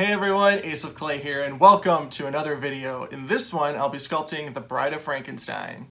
Hey everyone, Ace of Clay here, and welcome to another video. In this one, I'll be sculpting the Bride of Frankenstein.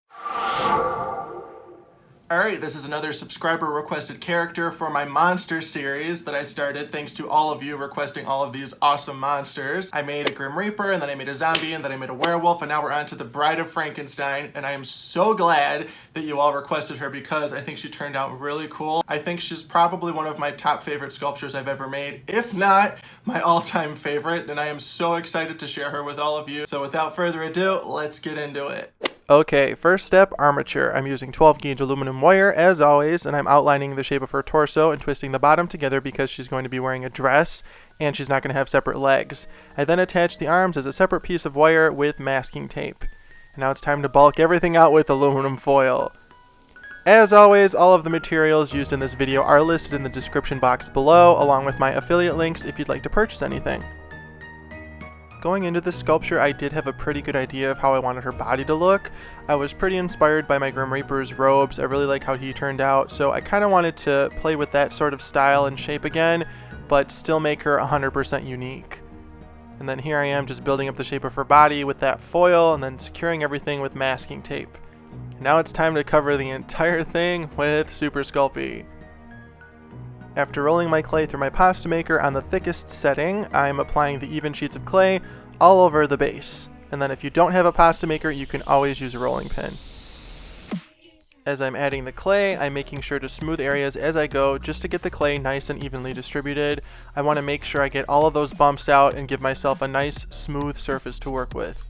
Alright, this is another subscriber requested character for my monster series that I started thanks to all of you requesting all of these awesome monsters. I made a Grim Reaper, and then I made a zombie, and then I made a werewolf, and now we're on to the Bride of Frankenstein, and I am so glad that you all requested her because I think she turned out really cool. I think she's probably one of my top favorite sculptures I've ever made, if not my all-time favorite, and I am so excited to share her with all of you. So without further ado, let's get into it. Okay, first step, armature. I'm using 12 gauge aluminum wire as always, and I'm outlining the shape of her torso and twisting the bottom together because she's going to be wearing a dress and she's not going to have separate legs. I then attach the arms as a separate piece of wire with masking tape. And now it's time to bulk everything out with aluminum foil. As always, all of the materials used in this video are listed in the description box below, along with my affiliate links if you'd like to purchase anything. Going into this sculpture, I did have a pretty good idea of how I wanted her body to look. I was pretty inspired by my Grim Reaper's robes. I really like how he turned out, so I kind of wanted to play with that sort of style and shape again, but still make her 100% unique. And then here I am just building up the shape of her body with that foil and then securing everything with masking tape. Now it's time to cover the entire thing with Super Sculpey. After rolling my clay through my pasta maker on the thickest setting, I'm applying the even sheets of clay all over the base. And then if you don't have a pasta maker, you can always use a rolling pin. As I'm adding the clay, I'm making sure to smooth areas as I go just to get the clay nice and evenly distributed. I want to make sure I get all of those bumps out and give myself a nice smooth surface to work with.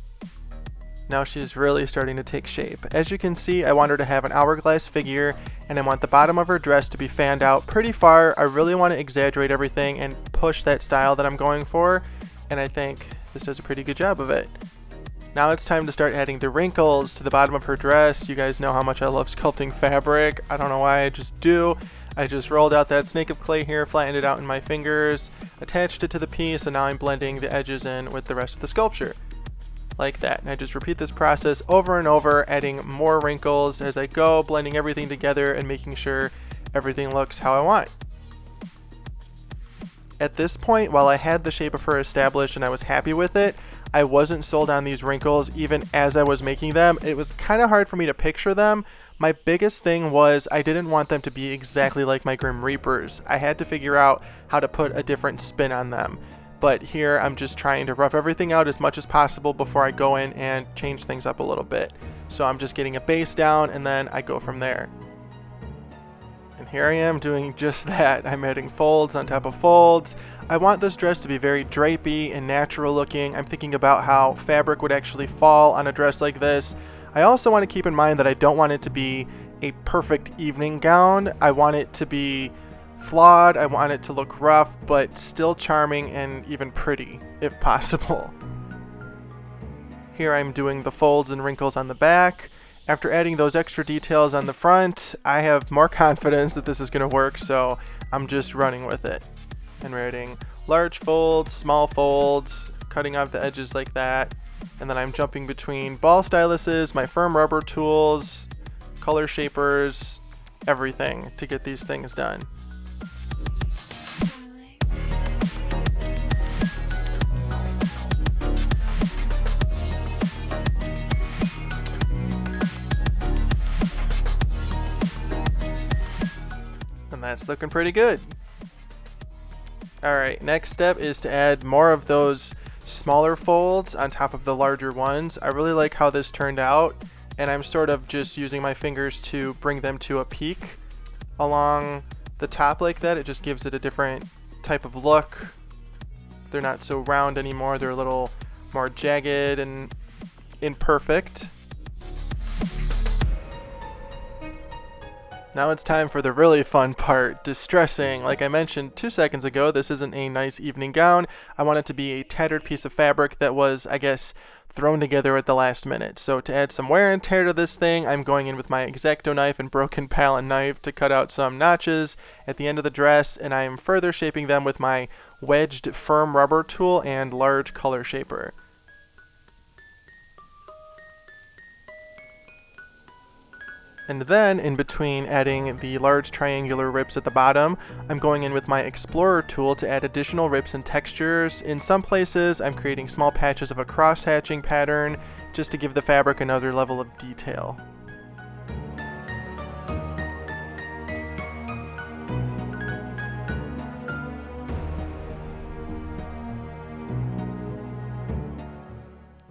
Now she's really starting to take shape. As you can see, I want her to have an hourglass figure, and I want the bottom of her dress to be fanned out pretty far. I really want to exaggerate everything and push that style that I'm going for, and I think this does a pretty good job of it. Now it's time to start adding the wrinkles to the bottom of her dress. You guys know how much I love sculpting fabric. I don't know why, I just do. I just rolled out that snake of clay here, flattened it out in my fingers, attached it to the piece, and now I'm blending the edges in with the rest of the sculpture. Like that, and I just repeat this process over and over, adding more wrinkles as I go, blending everything together and making sure everything looks how I want. At this point, while I had the shape of her established and I was happy with it, I wasn't sold on these wrinkles even as I was making them. It was kind of hard for me to picture them. My biggest thing was I didn't want them to be exactly like my Grim Reapers. I had to figure out how to put a different spin on them. But here I'm just trying to rough everything out as much as possible before I go in and change things up a little bit. So I'm just getting a base down and then I go from there. And here I am doing just that. I'm adding folds on top of folds. I want this dress to be very drapey and natural looking. I'm thinking about how fabric would actually fall on a dress like this. I also want to keep in mind that I don't want it to be a perfect evening gown. I want it to be flawed. I want it to look rough, but still charming and even pretty, if possible. Here I'm doing the folds and wrinkles on the back. After adding those extra details on the front, I have more confidence that this is going to work, so I'm just running with it. And we're adding large folds, small folds, cutting off the edges like that. And then I'm jumping between ball styluses, my firm rubber tools, color shapers, everything to get these things done. And that's looking pretty good. Alright, next step is to add more of those smaller folds on top of the larger ones. I really like how this turned out, and I'm sort of just using my fingers to bring them to a peak along the top like that. It just gives it a different type of look. They're not so round anymore, they're a little more jagged and imperfect. Now it's time for the really fun part, distressing. Like I mentioned 2 seconds ago, this isn't a nice evening gown. I want it to be a tattered piece of fabric that was, I guess, thrown together at the last minute. So to add some wear and tear to this thing, I'm going in with my X-Acto knife and broken palette knife to cut out some notches at the end of the dress, and I am further shaping them with my wedged firm rubber tool and large color shaper. And then in between adding the large triangular rips at the bottom, I'm going in with my Explorer tool to add additional rips and textures. In some places, I'm creating small patches of a cross-hatching pattern just to give the fabric another level of detail.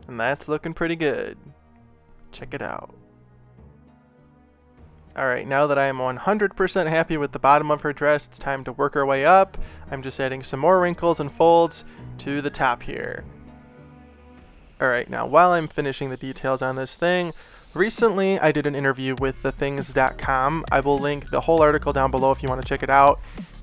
And that's looking pretty good. Check it out. Alright, now that I am 100% happy with the bottom of her dress, it's time to work our way up. I'm just adding some more wrinkles and folds to the top here. Alright, now while I'm finishing the details on this thing, recently I did an interview with thethings.com. I will link the whole article down below if you want to check it out.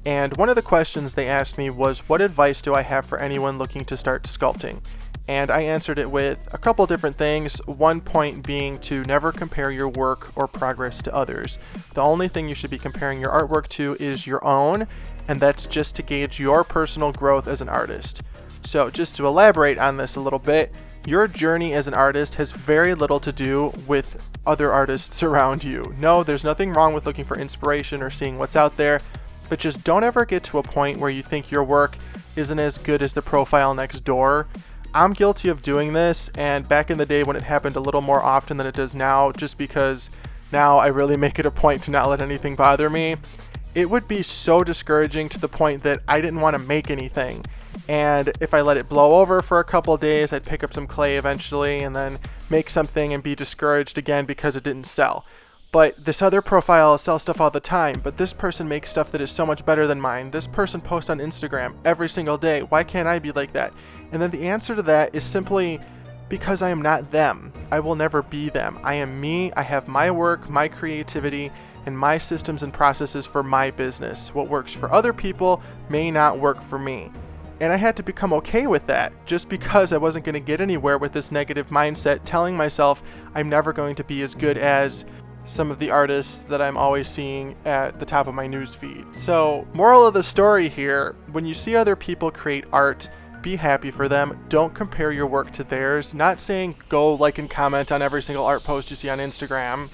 And one of the questions they asked me was, what advice do I have for anyone looking to start sculpting? And I answered it with a couple different things, one point being to never compare your work or progress to others. The only thing you should be comparing your artwork to is your own, and that's just to gauge your personal growth as an artist. So just to elaborate on this a little bit, your journey as an artist has very little to do with other artists around you. No, there's nothing wrong with looking for inspiration or seeing what's out there, but just don't ever get to a point where you think your work isn't as good as the profile next door. I'm guilty of doing this, and back in the day when it happened a little more often than it does now, just because now I really make it a point to not let anything bother me, it would be so discouraging to the point that I didn't want to make anything. And if I let it blow over for a couple days, I'd pick up some clay eventually and then make something and be discouraged again because it didn't sell. But this other profile sells stuff all the time, but this person makes stuff that is so much better than mine. This person posts on Instagram every single day. Why can't I be like that? And then the answer to that is simply because I am not them. I will never be them. I am me. I have my work, my creativity, and my systems and processes for my business. What works for other people may not work for me. And I had to become okay with that, just because I wasn't going to get anywhere with this negative mindset, telling myself I'm never going to be as good as some of the artists that I'm always seeing at the top of my news feed. So, moral of the story here, when you see other people create art, be happy for them. Don't compare your work to theirs. Not saying go like and comment on every single art post you see on Instagram,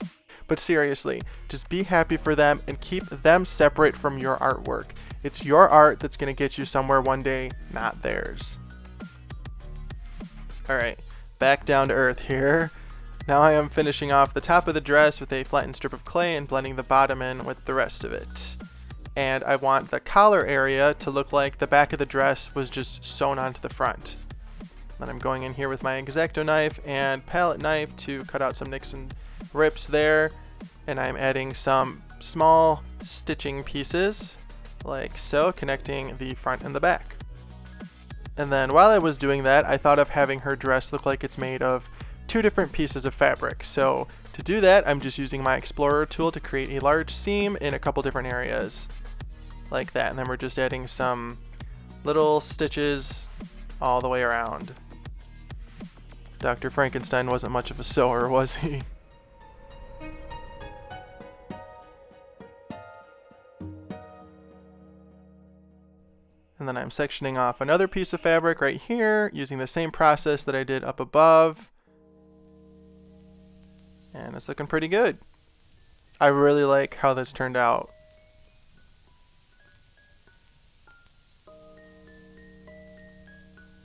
but seriously, just be happy for them and keep them separate from your artwork. It's your art that's going to get you somewhere one day, not theirs. Alright, back down to earth here. Now I am finishing off the top of the dress with a flattened strip of clay and blending the bottom in with the rest of it. And I want the collar area to look like the back of the dress was just sewn onto the front. Then I'm going in here with my X-Acto knife and palette knife to cut out some nicks and rips there. And I'm adding some small stitching pieces, like so, connecting the front and the back. And then while I was doing that, I thought of having her dress look like it's made of two different pieces of fabric. So to do that, I'm just using my Explorer tool to create a large seam in a couple different areas. Like that. And then we're just adding some little stitches all the way around. Dr. Frankenstein wasn't much of a sewer, was he? And then I'm sectioning off another piece of fabric right here using the same process that I did up above. And it's looking pretty good. I really like how this turned out.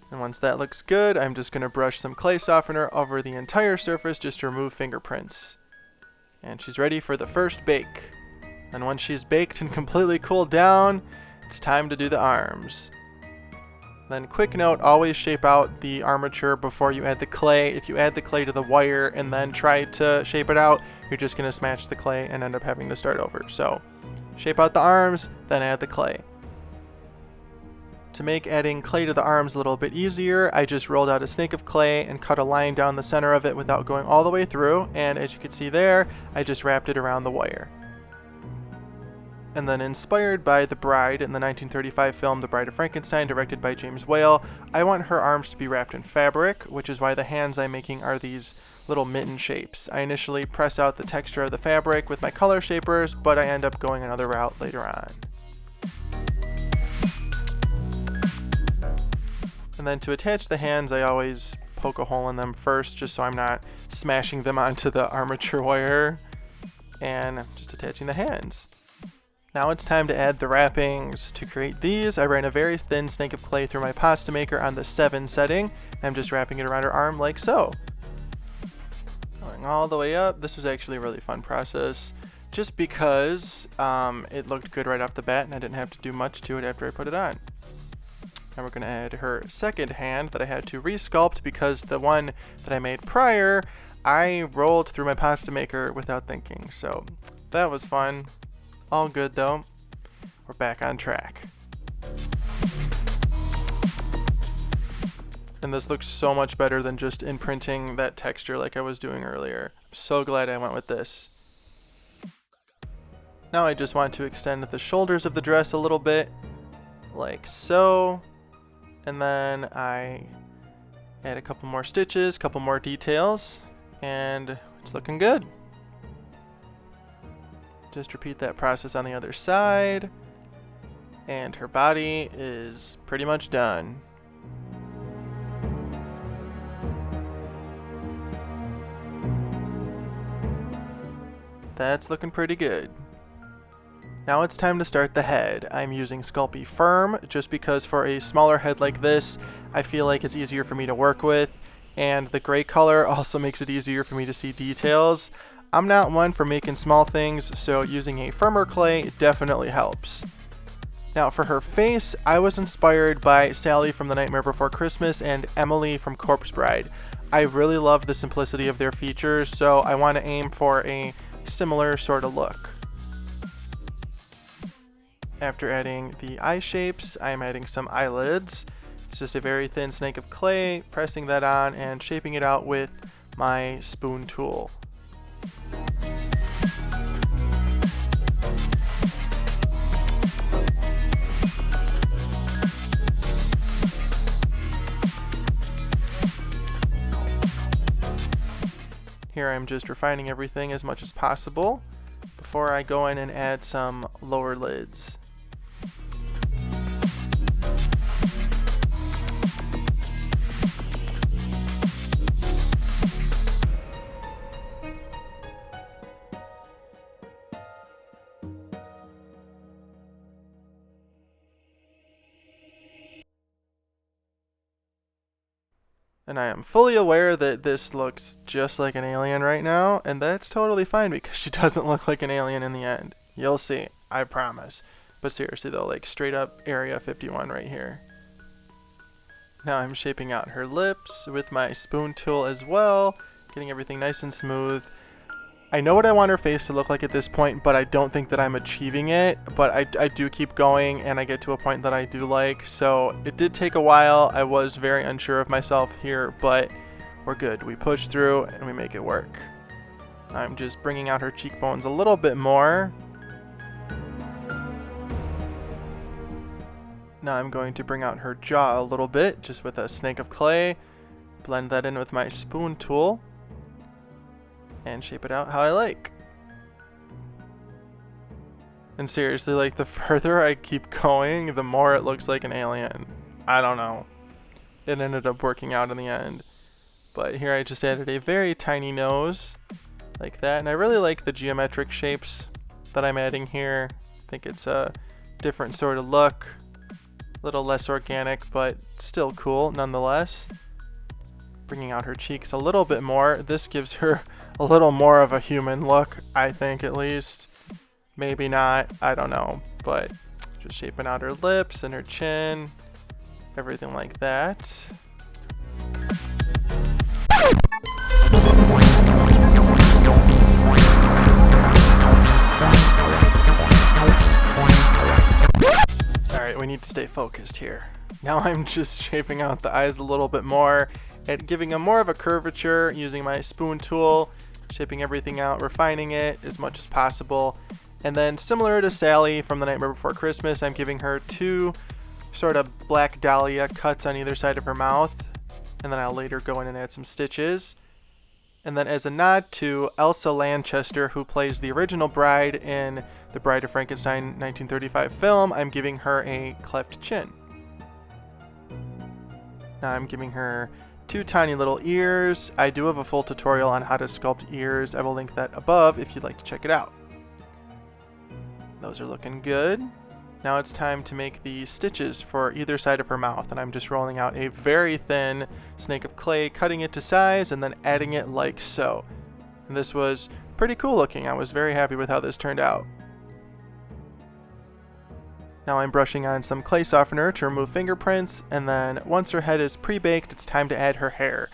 And once that looks good, I'm just going to brush some clay softener over the entire surface just to remove fingerprints. And she's ready for the first bake. And once she's baked and completely cooled down, it's time to do the arms. Then quick note, always shape out the armature before you add the clay. If you add the clay to the wire and then try to shape it out, you're just going to smash the clay and end up having to start over. So shape out the arms, then add the clay. To make adding clay to the arms a little bit easier, I just rolled out a snake of clay and cut a line down the center of it without going all the way through. And as you can see there, I just wrapped it around the wire. And then inspired by the bride in the 1935 film The Bride of Frankenstein, directed by James Whale, I want her arms to be wrapped in fabric, which is why the hands I'm making are these little mitten shapes. I initially press out the texture of the fabric with my color shapers, but I end up going another route later on. And then to attach the hands, I always poke a hole in them first, just so I'm not smashing them onto the armature wire. and I'm just attaching the hands. Now it's time to add the wrappings. To create these, I ran a very thin snake of clay through my pasta maker on the 7 setting. I'm just wrapping it around her arm like so. Going all the way up. This was actually a really fun process, just because it looked good right off the bat and I didn't have to do much to it after I put it on. Now we're going to add her second hand that I had to resculpt because the one that I made prior, I rolled through my pasta maker without thinking. So that was fun. All good though. We're back on track. And this looks so much better than just imprinting that texture like I was doing earlier. I'm so glad I went with this. Now I just want to extend the shoulders of the dress a little bit, like so. And then I add a couple more stitches, couple more details, and it's looking good. Just repeat that process on the other side, and her body is pretty much done. That's looking pretty good. Now it's time to start the head. I'm using Sculpting Firm just because for a smaller head like this, I feel like it's easier for me to work with, and the gray color also makes it easier for me to see details. I'm not one for making small things, so using a firmer clay definitely helps. Now for her face, I was inspired by Sally from The Nightmare Before Christmas and Emily from Corpse Bride. I really love the simplicity of their features, so I want to aim for a similar sort of look. After adding the eye shapes, I'm adding some eyelids. It's just a very thin snake of clay, pressing that on and shaping it out with my spoon tool. Here I'm just refining everything as much as possible before I go in and add some lower lids. And I am fully aware that this looks just like an alien right now, and that's totally fine because she doesn't look like an alien in the end. You'll see, I promise. But seriously though, like straight up Area 51 right here. Now I'm shaping out her lips with my spoon tool as well, getting everything nice and smooth. I know what I want her face to look like at this point, but I don't think that I'm achieving it. But I do keep going, and I get to a point that I do like. So it did take a while. I was very unsure of myself here, but we're good. We push through, and we make it work. I'm just bringing out her cheekbones a little bit more. Now I'm going to bring out her jaw a little bit, just with a snake of clay. Blend that in with my spoon tool. And shape it out how I like. And seriously, like the further I keep going, the more it looks like an alien. I don't know. It ended up working out in the end. But here I just added a very tiny nose, like that. And I really like the geometric shapes that I'm adding here. I think it's a different sort of look. A little less organic, but still cool nonetheless. Bringing out her cheeks a little bit more. This gives her a little more of a human look, I think, at least. Maybe not, I don't know, but just shaping out her lips and her chin, everything like that. Alright, we need to stay focused here. Now I'm just shaping out the eyes a little bit more and giving them more of a curvature using my spoon tool, shaping everything out, refining it as much as possible. And then similar to Sally from The Nightmare Before Christmas, I'm giving her 2 sort of black dahlia cuts on either side of her mouth. And then I'll later go in and add some stitches. And then as a nod to Elsa Lanchester, who plays the original bride in the Bride of Frankenstein 1935 film, I'm giving her a cleft chin. Now I'm giving her 2 tiny little ears. I do have a full tutorial on how to sculpt ears. I will link that above if you'd like to check it out. Those are looking good. Now it's time to make the stitches for either side of her mouth, and I'm just rolling out a very thin snake of clay, cutting it to size, and then adding it like so. And this was pretty cool looking. I was very happy with how this turned out. Now I'm brushing on some clay softener to remove fingerprints, and then once her head is pre-baked, it's time to add her hair.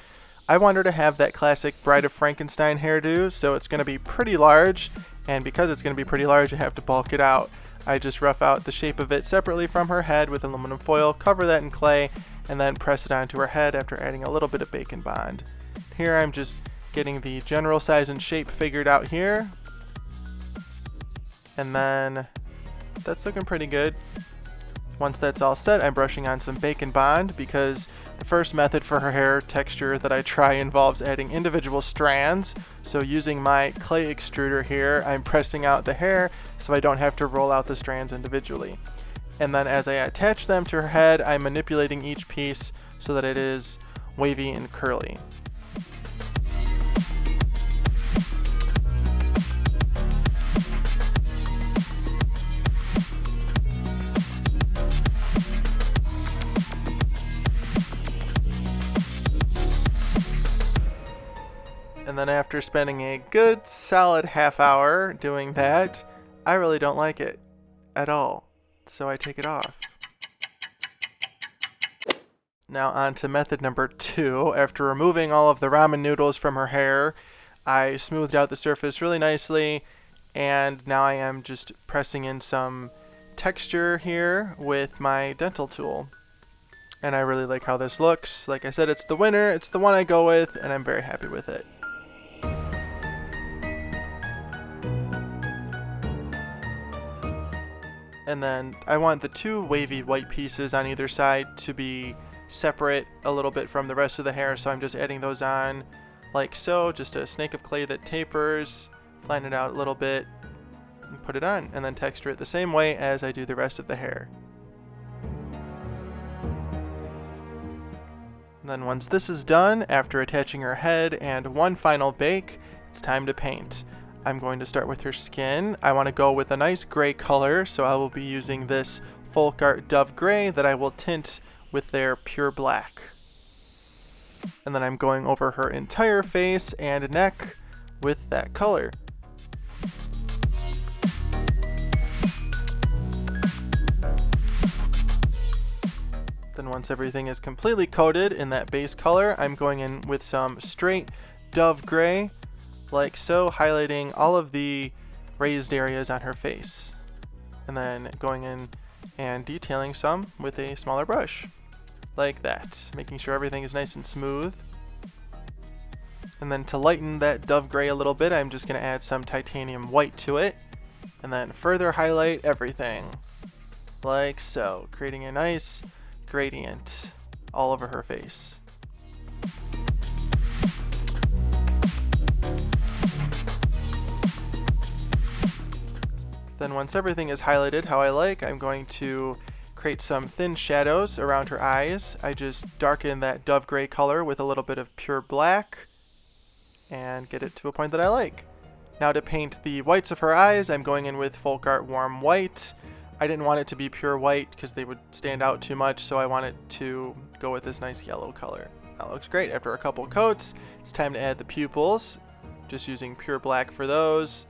I want her to have that classic Bride of Frankenstein hairdo, so it's going to be pretty large, and because it's going to be pretty large, I have to bulk it out. I just rough out the shape of it separately from her head with aluminum foil, cover that in clay, and then press it onto her head after adding a little bit of Bacon Bond. Here I'm just getting the general size and shape figured out here, and then that's looking pretty good. Once that's all set, I'm brushing on some Bacon Bond because the first method for her hair texture that I try involves adding individual strands. So using my clay extruder here, I'm pressing out the hair so I don't have to roll out the strands individually. And then as I attach them to her head, I'm manipulating each piece so that it is wavy and curly. And then after spending a good solid half hour doing that, I really don't like it at all. So I take it off. Now on to method number 2. After removing all of the ramen noodles from her hair, I smoothed out the surface really nicely, and now I am just pressing in some texture here with my dental tool. And I really like how this looks. Like I said, it's the winner, it's the one I go with, and I'm very happy with it. And then I want the 2 wavy white pieces on either side to be separate a little bit from the rest of the hair, so I'm just adding those on like so, just a snake of clay that tapers, flatten it out a little bit, and put it on, and then texture it the same way as I do the rest of the hair. And then once this is done, after attaching her head and one final bake, it's time to paint. I'm going to start with her skin. I want to go with a nice gray color, so I will be using this Folk Art Dove Gray that I will tint with their pure black. And then I'm going over her entire face and neck with that color. Then once everything is completely coated in that base color, I'm going in with some straight Dove Gray, like so, highlighting all of the raised areas on her face. And then going in and detailing some with a smaller brush, like that, making sure everything is nice and smooth. And then to lighten that Dove Gray a little bit, I'm just going to add some titanium white to it, and then further highlight everything, like so, creating a nice gradient all over her face. Then once everything is highlighted how I like, I'm going to create some thin shadows around her eyes. I just darken that Dove Gray color with a little bit of pure black and get it to a point that I like. Now to paint the whites of her eyes, I'm going in with Folk Art Warm White. I didn't want it to be pure white because they would stand out too much, so I wanted to go with this nice yellow color. That looks great. After a couple coats, it's time to add the pupils. Just using pure black for those.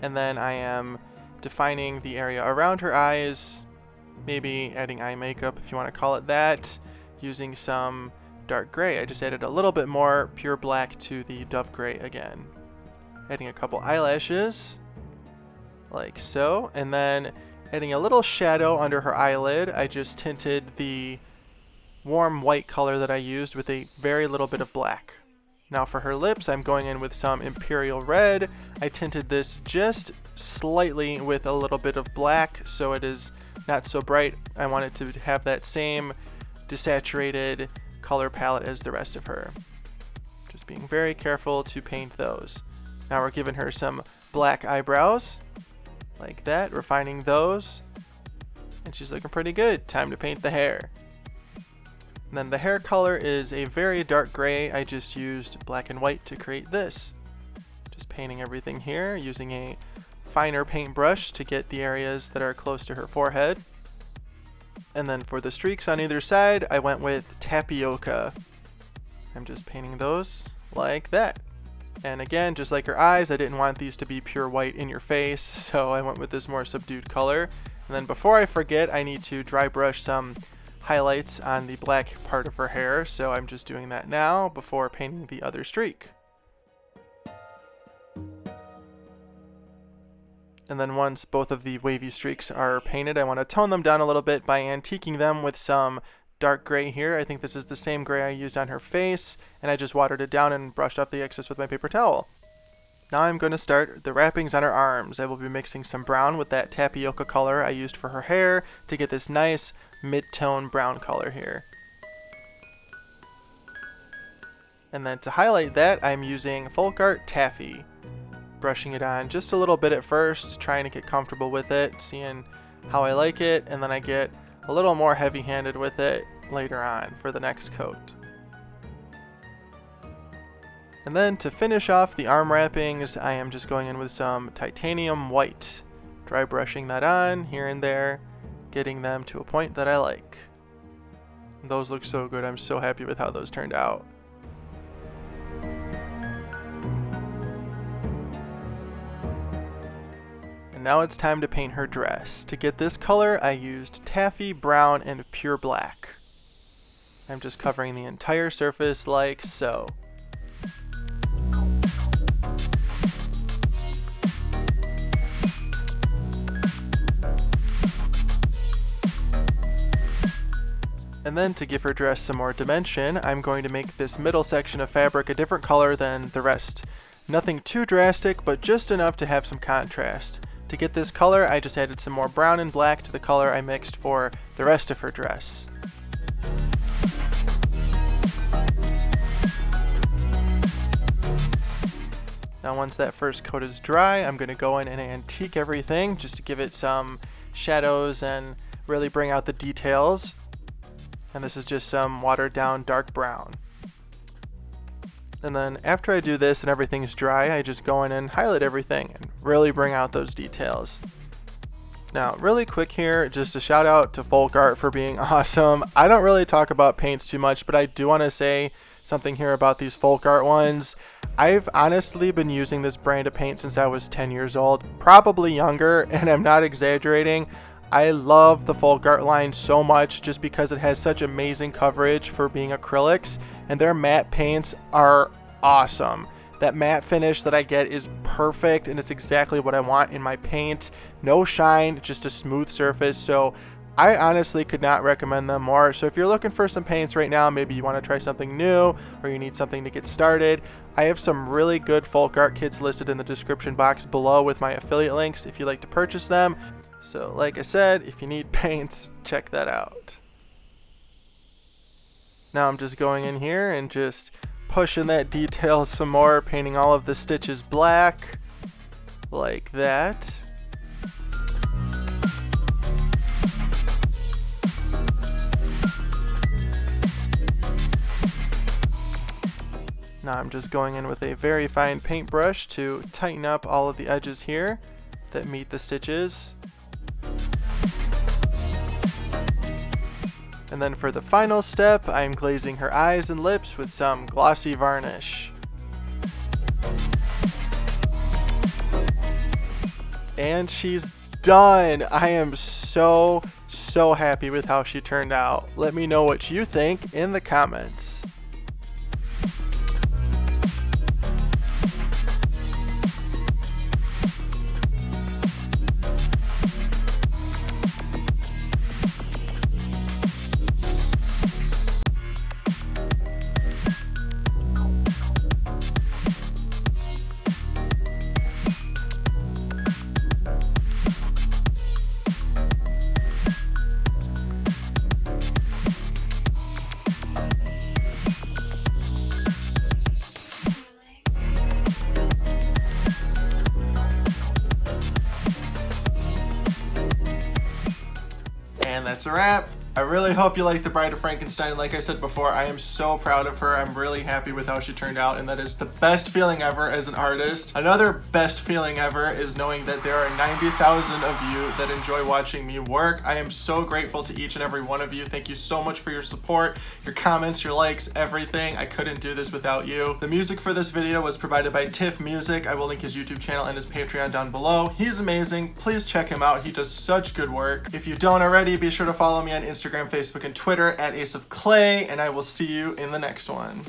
And then I am defining the area around her eyes, maybe adding eye makeup if you want to call it that, using some dark gray. I just added a little bit more pure black to the Dove Gray again. Adding a couple eyelashes, like so, and then adding a little shadow under her eyelid. I just tinted the warm white color that I used with a very little bit of black. Now for her lips, I'm going in with some Imperial Red. I tinted this just slightly with a little bit of black, so it is not so bright. I want it to have that same desaturated color palette as the rest of her. Just being very careful to paint those. Now we're giving her some black eyebrows, like that, refining those. And she's looking pretty good. Time to paint the hair. And then the hair color is a very dark gray. I just used black and white to create this. Just painting everything here using a finer paintbrush to get the areas that are close to her forehead. And then for the streaks on either side, I went with tapioca. I'm just painting those like that. And again, just like her eyes, I didn't want these to be pure white in your face, so I went with this more subdued color. And then before I forget, I need to dry brush some highlights on the black part of her hair, so I'm just doing that now before painting the other streak. And then once both of the wavy streaks are painted, I want to tone them down a little bit by antiquing them with some dark gray here. I think this is the same gray I used on her face, and I just watered it down and brushed off the excess with my paper towel. Now I'm going to start the wrappings on her arms. I will be mixing some brown with that tapioca color I used for her hair to get this nice mid-tone brown color here. And then to highlight that, I'm using Folk Art Taffy. Brushing it on just a little bit at first, trying to get comfortable with it, seeing how I like it, and then I get a little more heavy-handed with it later on for the next coat. And then to finish off the arm wrappings, I am just going in with some titanium white, dry brushing that on here and there, getting them to a point that I like. Those look so good. I'm so happy with how those turned out. Now it's time to paint her dress. To get this color, I used taffy, brown, and pure black. I'm just covering the entire surface like so. And then to give her dress some more dimension, I'm going to make this middle section of fabric a different color than the rest. Nothing too drastic, but just enough to have some contrast. To get this color, I just added some more brown and black to the color I mixed for the rest of her dress. Now once that first coat is dry, I'm going to go in and antique everything just to give it some shadows and really bring out the details. And this is just some watered down dark brown. And then after I do this and everything's dry, I just go in and highlight everything and really bring out those details. Now, really quick here, just a shout out to Folk Art for being awesome. I don't really talk about paints too much, but I do want to say something here about these Folk Art ones. I've honestly been using this brand of paint since I was 10 years old, probably younger, and I'm not exaggerating. I love the Folk Art line so much just because it has such amazing coverage for being acrylics, and their matte paints are awesome. That matte finish that I get is perfect, and it's exactly what I want in my paint. No shine, just a smooth surface, so I honestly could not recommend them more. So if you're looking for some paints right now, maybe you want to try something new or you need something to get started, I have some really good Folk Art kits listed in the description box below with my affiliate links if you'd like to purchase them. So like I said, if you need paints, check that out. Now I'm just going in here and just pushing that detail some more, painting all of the stitches black, like that. Now I'm just going in with a very fine paintbrush to tighten up all of the edges here that meet the stitches. And then for the final step, I'm glazing her eyes and lips with some glossy varnish. And she's done! I am so happy with how she turned out. Let me know what you think in the comments. And that's a wrap. I really hope you like the Bride of Frankenstein. Like I said before, I am so proud of her. I'm really happy with how she turned out, and that is the best feeling ever as an artist. Another best feeling ever is knowing that there are 90,000 of you that enjoy watching me work. I am so grateful to each and every one of you. Thank you so much for your support, your comments, your likes, everything. I couldn't do this without you. The music for this video was provided by Tiff Music. I will link his YouTube channel and his Patreon down below. He's amazing. Please check him out. He does such good work. If you don't already, be sure to follow me on Instagram, Facebook, and Twitter at Ace of Clay, and I will see you in the next one.